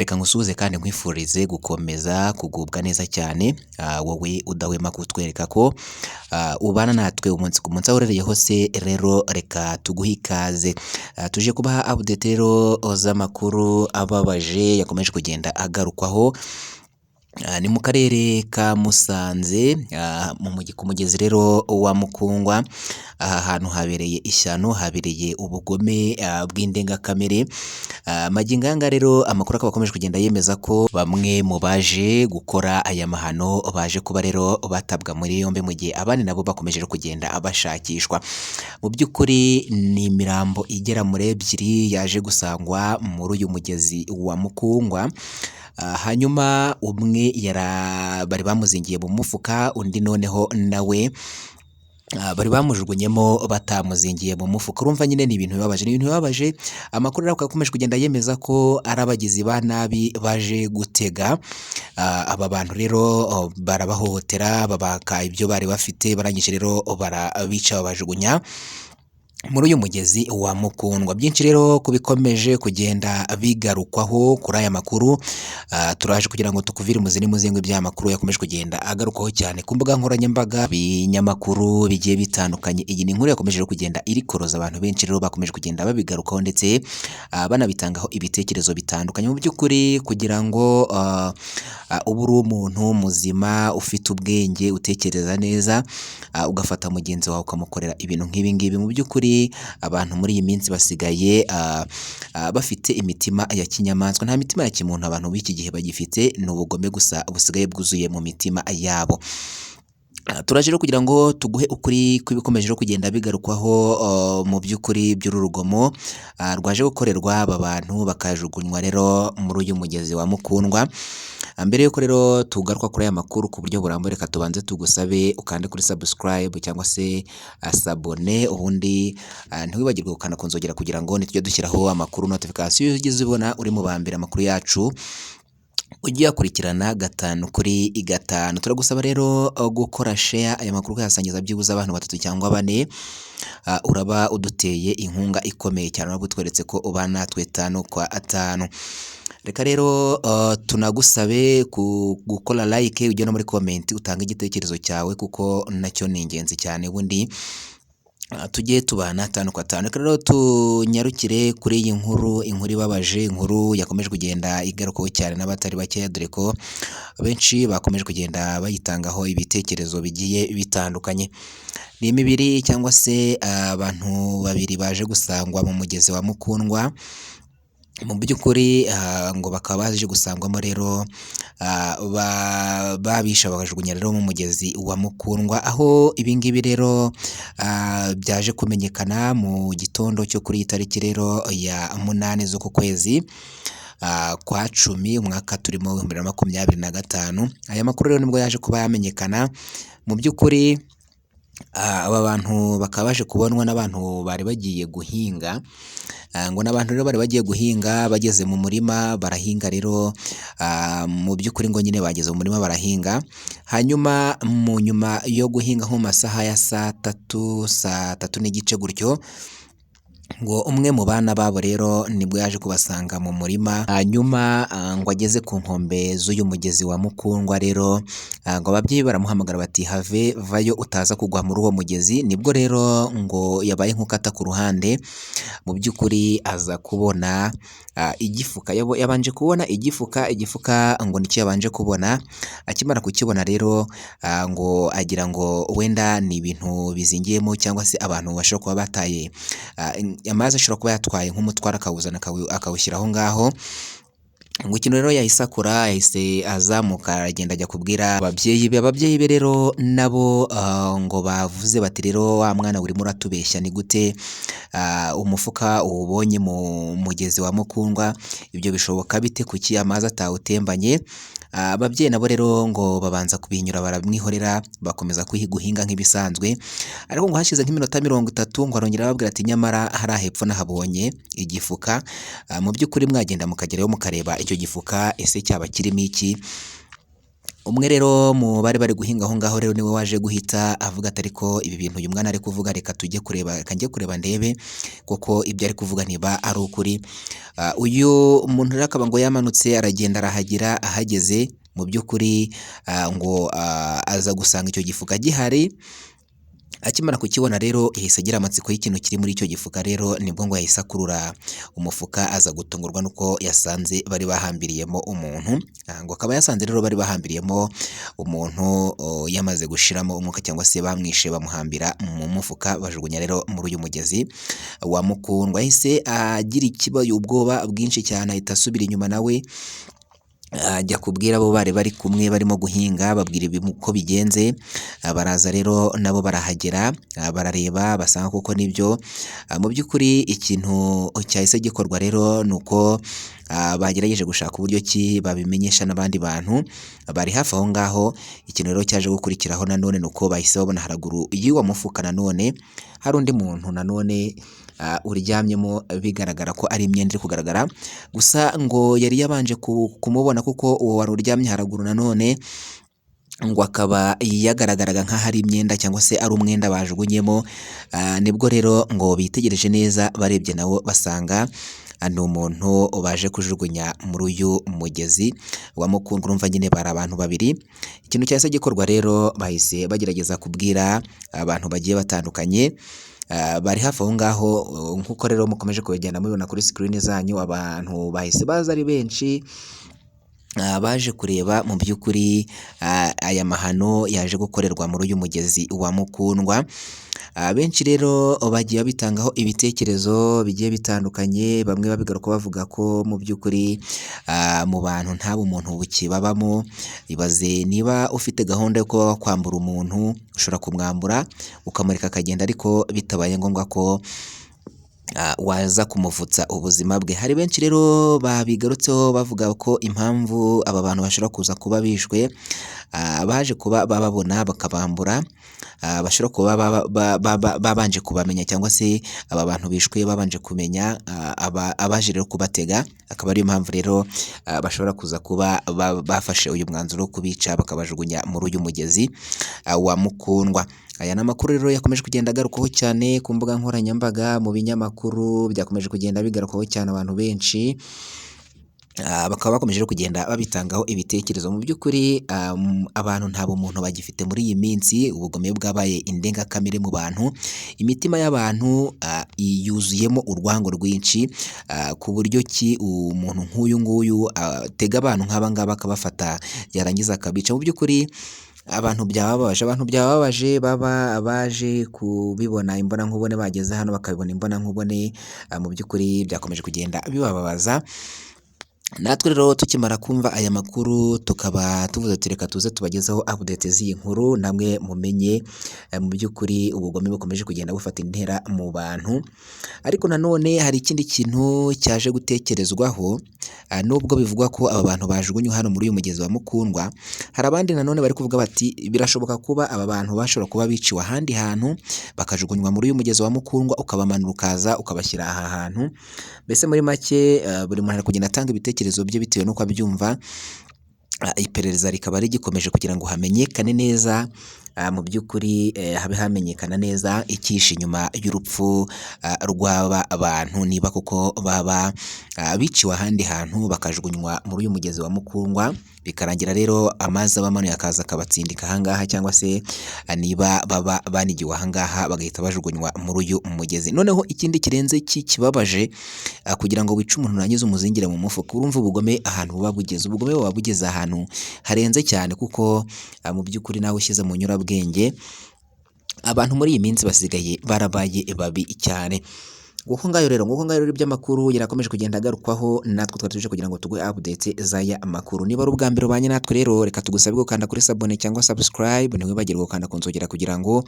Reka ngusuhuze kandi nkwifurize gukomeza kugubwa neza cyane, wowe udahwema kutwereka ko ubana natwe umunsi ku munsi aho uherereye hose. Rero reka tuguhe ikaze, tuje kubaha update rero z'amakuru ababaje yakomeje kugenda agarukwaho. Ni mu karere ka Musanze, ku mugezi rero wa Mukungwa. Aha hantu habereye ishyano, habereye ubugome bw'indengakamere. Magingo aya ngaya rero amakuru akaba akomeje kugenda yemeza ko bamwe mu baje gukora aya mahano baje kuba rero batabwa muri yombi, mu gihe abandi nabo bakomeje kugenda bashakishwa. Mu by'ukuri ni imirambo igera muri ebyiri yaje gusangwa muri uyu mugezi wa Mukungwa. Hanyuma umwe bari bamuzingiye mu mufuka, undi noneho nawe bari bamujugunyemo batamuzingiye mu mufuka. Urumva nyine ni ibintu bibabaje, amakuru rero akomeje kugenda yemeza ko ari abagizi ba nabi baje gutega aba bantu rero barabahohotera, babaka ibyo bari bafite, barangije rero barabica babajugunya muri uyu mugezi wa Mukundwa. Byinshi rero kubikomeje kugenda bigarukwaho kuri aya makuru, turaje kugira ngo tukuvire umuzi n'umuzingo by'amakuru yakomeje kugenda agarukwaho cyane ku mbuga nkoranyambaga, binyamakuru bigiye bitandukanye. Iyi ni inkuru yakomeje kugenda irikoroza abantu benshi rero bakomeje kugenda babigarukaho, ndetse banabitangaho ibitekerezo bitandukanye. Mu by'ukuri kugira ngo uba uri umuntu muzima ufite ubwenge, utekereza neza, ugafata mugenzi wawe ukamukorera ibintu nk'ibi ngibi, mu by'ukuri abantu muri iyi minsi basigaye bafite imitima ya kinyamaswa. Nta mitima ya kimuntu abantu b'iki gihe bagifite, ni ubugome gusa busigaye bwuzuye mu mitima yabo. Turaje rero kugira ngo tuguhe ukuri kw'ibikomeje kugenda bigarukwaho mu by'ukuri by'uru rugomo rwaje gukorerwa aba bantu bakajugunywa rero muri uyu mugezi wa Mukundwa. Mbere yuko rero tugaruka kuri aya makuru ku buryo burambuye, reka tubanze tugusabe ukande kuri subscribe cyangwa se sabone, ubundi ntiwibagirwe gukanda ku nzogera kugira ngo nitujye dushyiraho amakuru notification ugeze ubona uri mu bambere amakuru yacu ugiye akurikirana 5 kuri 5. Turagusaba rero gukora share aya makuru ukayasangiza byibuze abantu 3 cyangwa 4. Uraba uduteye inkunga ikomeye cyane, uraba utweretse ko ubana natwe 5 kwa 5. Reka rero tunagusabe gukora like, ujye no muri comment utanga igitekerezo cyawe, kuko nacyo ni ingenzi cyane, ubundi tujye tubana 5 kwa 5. Reka rero tunyarukire kuri iyi nkuru ibabaje, inkuru yakomeje kugenda igarukaho cyane n'abatari bakeya, dore ko benshi bakomeje kugenda bayitangaho ibitekerezo bigiye bitandukanye. Ni imibiri cyangwa se abantu babiri baje gusangwa mu mugezi wa Mukundwa. Mu by'ukuri ngo bakaba baje gusangwamo rero babisha bakajugunya rero mu mugezi wa Mukundwa, aho ibingibi rero byaje kumenyekana mu gitondo cyo kuri iyi tariki rero ya 8 z'uku kwezi kwa 10 umwaka turimo 2025. Aya makuru rero nibwo yaje kuba yamenyekana. Mu by'ukuri aba bantu bakaba baje kubonwa n'abantu bari bagiye guhinga, ngo n'abantu rero bari bagiye guhinga, bageze mu murima barahinga rero. Mu by'ukuri ngo nyine bageze mu murima barahinga, hanyuma mu nyuma yo guhinga nko mu masaha ya saa 3 n'igice gutyo, ngo umwe mu bana babo rero nibwo yaje kubasanga mu murima. Hanyuma ngo ageze ku nkombe z'uyu mugezi wa Mukundwa rero, ngo ababyeyi baramuhamagara bati vayo utaza kugwa muri uwo mugezi. Nibwo rero ngo yabaye nk'ukata ku ruhande, mu by'ukuri aza kubona igifuka. Yabanje kubona igifuka ngo nicyo yabanje kubona. Akimara kukibona rero ngo agira ngo wenda ni ibintu bizingiyemo, cyangwa se abantu bashobora kuba bataye amazi, ashobora kuba yatwaye nk'umutwaro akawuzana akawushyira aho ngaho. Ngo ikintu rero yahise akora, yahise azamuka aragenda ajya kubwira ababyeyi be rero nabo ngo bavuze bati rero wa mwana urimo uratubeshya, ni gute umufuka uwubonye mu mugezi wa Mukundwa? Ibyo bishoboka bite? Kuki amazi atawutembanye? Ababyeyi nabo rero ngo babanza kubinyura baramwihorera, bakomeza guhinga nk'ibisanzwe. Ariko ngo hashize nk'iminota 30 ngo arongera ababwira ati nyamara hari ahepfo nahabonye igifuka. Mu by'ukuri mwagenda mukagerayo mukareba icyo gifuka ese cyaba kirimo iki? umwe rero mu bari guhinga aho ngaho rero niwe waje guhita avuga ati ariko ibi bintu uyu mwana ari kuvuga reka tujye kureba, reka njye kureba ndebe koko ibyo ari kuvuga niba ari ukuri. Uyu muntu rero akaba ngo yamanutse aragenda arahagera, ahageze mu by'ukuri ngo aza gusanga icyo gifuka gihari. Akimara kukibona rero yahise agira amatsiko y'ikintu kiri muri icyo gifuka, rero nibwo ngo yahise akurura umufuka aza gutungurwa nuko yasanze bari bahambiriyemo umuntu. Ngo akaba yasanze rero bari bahambiriyemo umuntu yamaze gushiramo umwuka cyangwa se bamwishe bamuhambira mu mufuka bajugunya rero muri uyu mugezi wa Mukundwa. Yahise agira ubwoba bwinshi cyane, ahita asubira inyuma nawe ajya kubwira abo bari kumwe barimo guhinga, babwira uko bigenze. Baraza rero nabo barahagera, barareba basanga koko nibyo. Mu by'ukuri ikintu cyahise gikorwa rero ni uko bagerageje gushaka uburyo ki babimenyesha n'abandi bantu bari hafi aho ngaho. Ikintu rero cyaje gukurikiraho nanone ni uko bahise babona haraguru y'uwo mufuka nanone hari undi muntu nanone uryamyemo, bigaragara ko ari imyenda iri kugaragara, gusa ngo yari yabanje kumubona kuko uwo wari uryamye haraguru nanone ngo akaba yagaragaraga nk'aho ari imyenda cyangwa se ari umwenda bajugunyemo. Nibwo rero ngo bitegereje neza, barebye nabo basanga ni umuntu baje kujugunya muri uyu mugezi wa Mukundwa. Urumva nyine bari abantu babiri. Ikintu cyahise gikorwa rero bahise bagerageza kubwira abantu bagiye batandukanye bari hafi aho ngaho. Nk'uko rero mukomeje kubigenda mubibona kuri screen zanyu, abantu bahise baza ari benshi baje kureba mu by'ukuri aya mahano yaje gukorerwa muri uyu mugezi wa Mukundwa. Benshi rero bagiye babitangaho ibitekerezo bigiye bitandukanye, bamwe babigaruka bavuga ko mu by'ukuri mu bantu nta bumuntu bukibabamo. Ibaze niba ufite gahunda yo kuba wakwambura umuntu, ushobora kumwambura ukamureka akagenda, ariko bitabaye ngombwa ko waza kumuvutsa ubuzima bwe. Hari benshi rero babigarutseho bavuga ko impamvu aba bantu bashobora kuza kuba bishwe, baje kuba bababona bakabambura, bashobora kuba babanje kubamenya cyangwa se aba bantu bishwe babanje kumenya abaje rero kubatega, akaba ariyo mpamvu rero bashobora kuza kuba bafashe uyu mwanzuro wo kubica bakabajugunya muri uyu mugezi wa Mukundwa. Aya ni amakuru rero yakomeje kugenda agarukaho cyane ku mbuga nkoranyambaga, mu binyamakuru byakomeje kugenda bigarukaho cyane, abantu benshi bakaba bakomeje kugenda babitangaho ibitekerezo. Mu by'ukuri abantu nta bumuntu bagifite muri iyi minsi, ubugome bwabaye indengakamere mu bantu, imitima y'abantu yuzuyemo urwango rwinshi, ku buryo ki umuntu nk'uyu nguyu atega abantu nk'aba ngaba akabafata yarangiza akabica. Mu by'ukuri abantu byababaje, baba abaje kubibona imbonankubone bageze hano bakabibona imbonankubone, mu by'ukuri byakomeje kugenda bibababaza. Natwe rero tukimara kumva aya makuru tukaba tuvuze reka tuze tubagezaho update z'iyi nkuru, namwe mumenye mu by'ukuri ubugome bukomeje kugenda bufata intera mu bantu. Ariko nanone hari ikindi kintu cyaje gutekerezwaho, nubwo bivugwa ko aba bantu bajugunywe hano muri uyu mugezi wa Mukundwa, hari abandi nanone bari kuvuga bati birashoboka kuba aba bantu bashobora kuba biciwe ahandi hantu bakajugunywa muri uyu mugezi wa Mukundwa, ukabamanura ukaza ukabashyira aha hantu. Mbese muri make buri muntu ari kugenda atanga ibitekerezo bye bitewe n'uko abyumva. Iperereza rikaba rigikomeje kugira ngo hamenyekane neza, mu by'ukuri habe hamenyekana neza icyishe inyuma y'urupfu rw'aba bantu, niba koko baba biciwe ahandi hantu bakajugunywa muri uyu mugezi wa Mukundwa, bikarangira rero amazi abamanuye akaza akabatsindika ahangaha, cyangwa se niba baba banigiwe ahangaha bagahita bajugunywa muri uyu mugezi. Noneho ikindi kirenze kibabaje, kugira ngo wice umuntu urangiza umuzingire mu mufuka, urumva ubugome ahantu buba bugeze, ubugome buba bugeze ahantu harenze cyane, kuko mu by'ukuri nawe ushyize mu nyurabwenge, abantu muri iyi minsi basigaye barabaye babi cyane. Nguko ngayo rero iby'amakuru yarakomeje kugenda agarukwaho, natwe twari tuje kugira ngo tuguhe update z'aya makuru. Niba ari ubwa mbere ubanye natwe rero, reka tugusabe gukanda kuri sabone cyangwa subscribe, ntiwibagirwe gukanda ku nzogera kugira ngo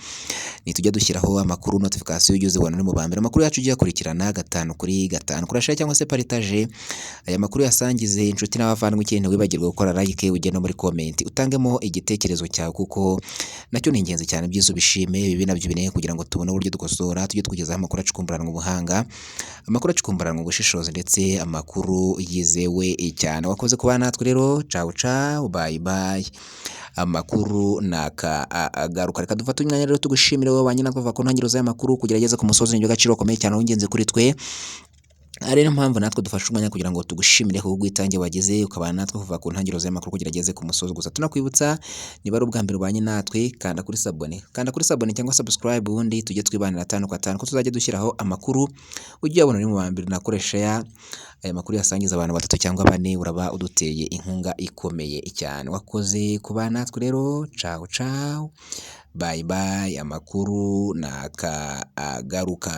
nitujya dushyiraho amakuru notification ujye uzibona ni mu ba mbere. Amakuru yacu ujye akurikirana 5 kuri 5, kurashare cyangwa se partage aya makuru, yasangize inshuti n'abavandimwe. Ikintu ntiwibagirwe gukora like, ujye no muri comment utangemo igitekerezo cyawe, kuko nacyo ni ingenzi cyane. Byiza ubishime, bibi nabyo bineye, kugira ngo tubone uburyo dukosora, tujye tukugezaho amakuru acukumburanwa ubuhanga. gutanga amakuru acukumburanwa ubushishozi ndetse amakuru yizewe cyane. Wakoze kubana natwe rero, ciao ciao, bye bye. Amakuru agaruka, reka dufate umwanya rero tugushimire wowe wabanye natwe kuva ku ntangiriro z'aya makuru kugera ageze ku musozi. Ni agaciro gakomeye cyane w'ingenzi kuri twe, ari niyo mpamvu natwe dufashe umwanya kugira ngo tugushimire ku bw'itange wagize ukabana natwe kuva ku ntangiriro z'aya makuru kugera ageze ku musozi. Gusa tunakwibutsa, niba ari ubwa mbere ubanye natwe, kanda kuri sabone cyangwa subscribe, ubundi tujye twibanira 5 kwa 5 ko tuzajya dushyiraho amakuru ujye ubona uri mu ba mbere. Nakoresha aya makuru yasangiza abantu 3 cyangwa 4, uraba uduteye inkunga ikomeye cyane. Wakoze kubana natwe rero, ciao ciao, bye bye. Amakuru agaruka.